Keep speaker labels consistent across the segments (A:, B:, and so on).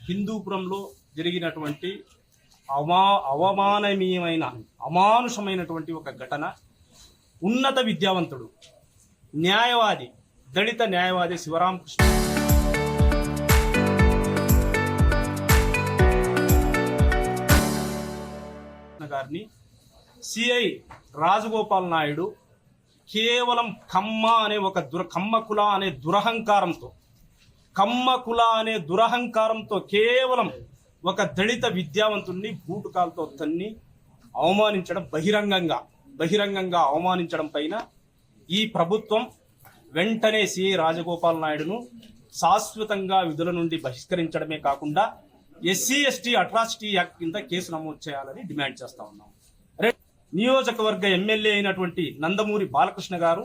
A: హిందూపురంలో జరిగినటువంటి అవమాననీయమైన అమానుషమైనటువంటి ఒక ఘటన. ఉన్నత విద్యావంతుడు, న్యాయవాది, దళిత న్యాయవాది శివరామకృష్ణ గారిని సిఐ రాజగోపాల్ నాయుడు కేవలం కమ్మ కుల అనే దురహంకారంతో కేవలం ఒక దళిత విద్యావంతుడిని బూటుకాలతో తన్ని అవమానించడం, బహిరంగంగా అవమానించడం పైన ఈ ప్రభుత్వం వెంటనే సిఐ రాజగోపాల్ నాయుడును శాశ్వతంగా విధుల నుండి బహిష్కరించడమే కాకుండా ఎస్సీ ఎస్టీ అట్రాసిటీ యాక్ట్ కింద కేసు నమోదు చేయాలని డిమాండ్ చేస్తా ఉన్నాం. నియోజకవర్గ ఎమ్మెల్యే అయినటువంటి నందమూరి బాలకృష్ణ గారు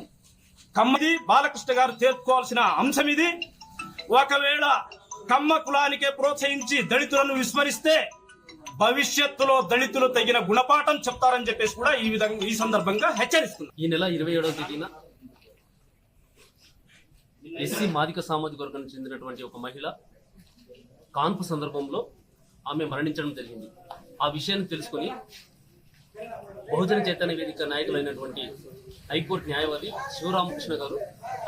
A: బాలకృష్ణ గారు తీర్చుకోవాల్సిన అంశం ఇది. ఒకవేళ కమ్మ కులానికే ప్రోత్సహించి దళితులను విస్మరిస్తే భవిష్యత్తులో దళితులు తగిన గుణపాఠం చెప్తారని చెప్పేసి కూడా ఈ సందర్భంగా హెచ్చరిస్తున్నారు.
B: ఈ నెల 27వ తేదీన ఎస్సీ మాదిక సామాజిక వర్గానికి చెందినటువంటి ఒక మహిళ కాన్పు సందర్భంలో ఆమె మరణించడం జరిగింది. ఆ విషయాన్ని తెలుసుకుని బహుజన చైతన్య వేదిక నాయకులైనటువంటి హైకోర్టు న్యాయవాది శివరామకృష్ణ గారు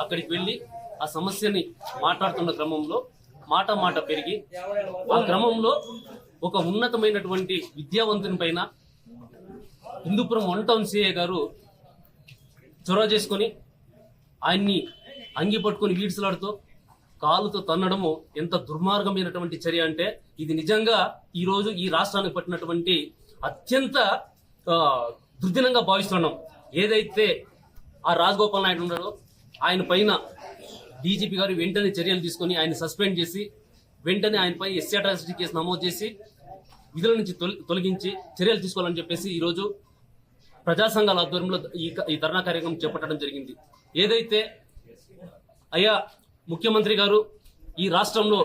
B: అక్కడికి వెళ్లి ఆ సమస్యని మాట్లాడుతున్న క్రమంలో మాట పెరిగి ఆ క్రమంలో ఒక ఉన్నతమైనటువంటి విద్యావంతుని పైన హిందూపురం 1 టౌన్ సిఐ గారు చొరవ చేసుకుని ఆయన్ని అంగి పట్టుకుని వీడ్సలాడుతూ కాలుతో తన్నడము ఎంత దుర్మార్గమైనటువంటి చర్య అంటే ఇది నిజంగా ఈ రోజు ఈ రాష్ట్రానికి పట్టినటువంటి అత్యంత దుర్దినంగా భావిస్తున్నాం. ఏదైతే ఆ రాజగోపాల్ నాయుడు ఉన్నారో ఆయన పైన డీజీపీ గారు వెంటనే చర్యలు తీసుకుని ఆయన సస్పెండ్ చేసి వెంటనే ఆయనపై ఎస్సీ అట్రాసిటీ కేసు నమోదు చేసి విధుల నుంచి తొలగించి చర్యలు తీసుకోవాలని చెప్పేసి ఈరోజు ప్రజా సంఘాల ఆధ్వర్యంలో ఈ ధర్నా కార్యక్రమం చేపట్టడం జరిగింది. ఏదైతే అయ్యా ముఖ్యమంత్రి గారు ఈ రాష్ట్రంలో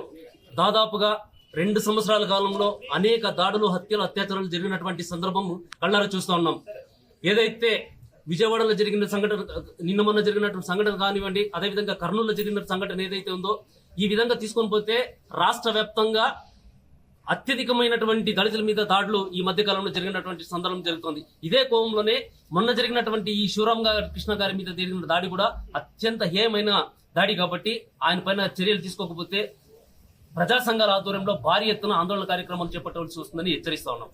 B: దాదాపుగా 2 సంవత్సరాల కాలంలో అనేక దాడులు, హత్యలు, అత్యాచారాలు జరిగినటువంటి సందర్భం కళ్ళారా చూస్తూ ఉన్నాం. ఏదైతే విజయవాడలో జరిగిన సంఘటన, నిన్న మొన్న జరిగినటువంటి సంఘటన కానివ్వండి, అదేవిధంగా కర్నూలులో జరిగిన సంఘటన ఏదైతే ఉందో ఈ విధంగా తీసుకొని పోతే రాష్ట్ర వ్యాప్తంగా అత్యధికమైనటువంటి దళితుల మీద దాడులు ఈ మధ్య కాలంలో జరిగినటువంటి సందర్భం జరుగుతుంది. ఇదే కోవంలోనే మొన్న జరిగినటువంటి ఈ శివరామకృష్ణ గారి మీద జరిగిన దాడి కూడా అత్యంత హేయమైన దాడి కాబట్టి ఆయన పైన చర్యలు తీసుకోకపోతే ప్రజా సంఘాల ఆధ్వర్యంలో భారీ ఎత్తున ఆందోళన కార్యక్రమాలు చేపట్టవలసి వస్తుందని హెచ్చరిస్తా ఉన్నాం.